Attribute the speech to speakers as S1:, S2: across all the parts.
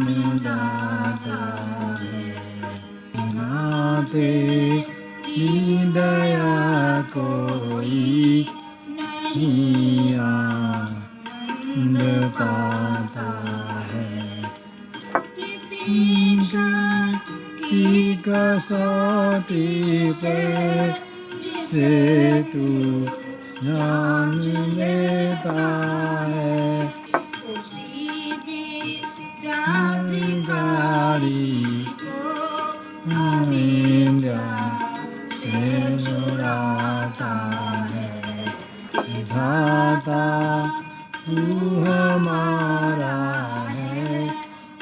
S1: दाता है। नाते दया कोई नहीं आनंद पाता है। की कसौटी पे से तू जान लेता है। गाड़ी आइंदा से छुड़ाता है। विधाता तू हमारा है,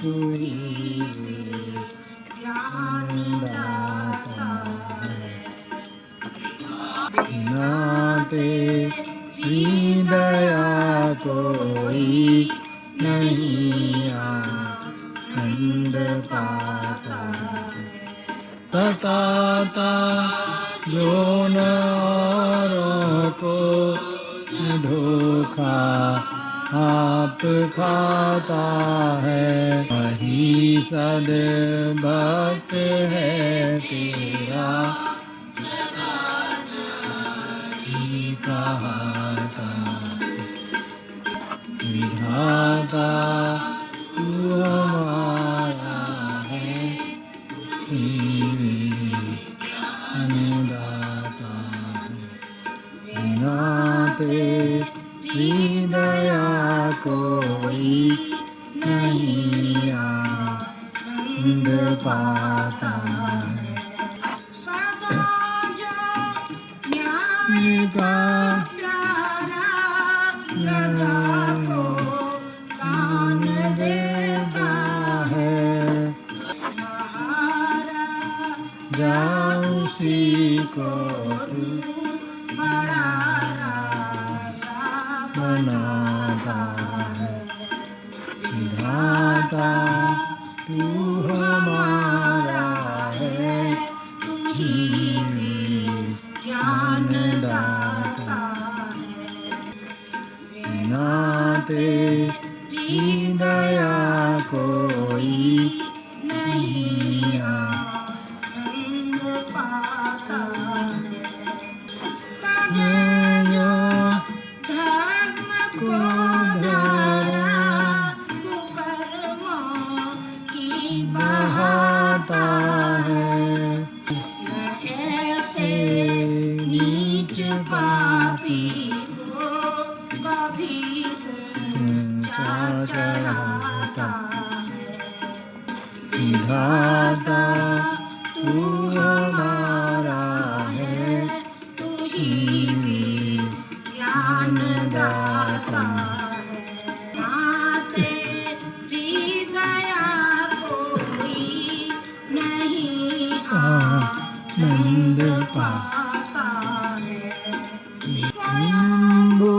S1: तू ही ज्ञानदाता है। नाते दया कोई नहीं आनंद पाता है। तताता जो न औरों को धोखा आप खाता है, वही सद्भक्त है तेरा कहाता। विधाता तू हमारा है, अन्नदाता है। नाते दया कोई नहीं आनंद पाता है। का कान देता है, जाऊं उसी को तू बनाता है। विधाता तू हमारा है, तू ही ज्ञानदाता है। नाते दया कोई नहीं आनंद पाता है। जो धर्म को धरा कुकर्मों की बहाता है, ऐसे नीच पापी को कभी ऊंचा चढ़ाता है। विधाता तू हमारा है, तू ही ज्ञानदाता है। नाते दया कोई नहीं आनंद पाता है। शंभु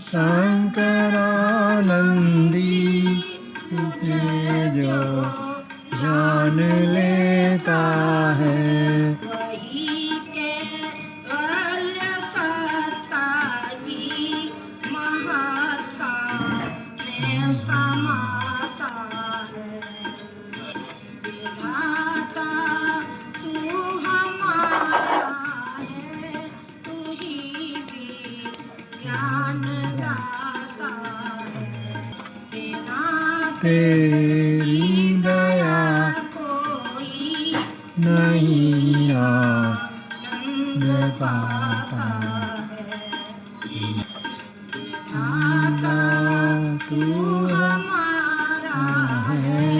S1: शंकरानंदी उसे जो जान लेता है, वही केवल सत्ता ही महात्मा में समाता है। विधाता तू हमारा है, तू ही ज्ञानदाता है। तेरी दया कोई नहीं आनंद पाता है। विधाता तू हमारा है,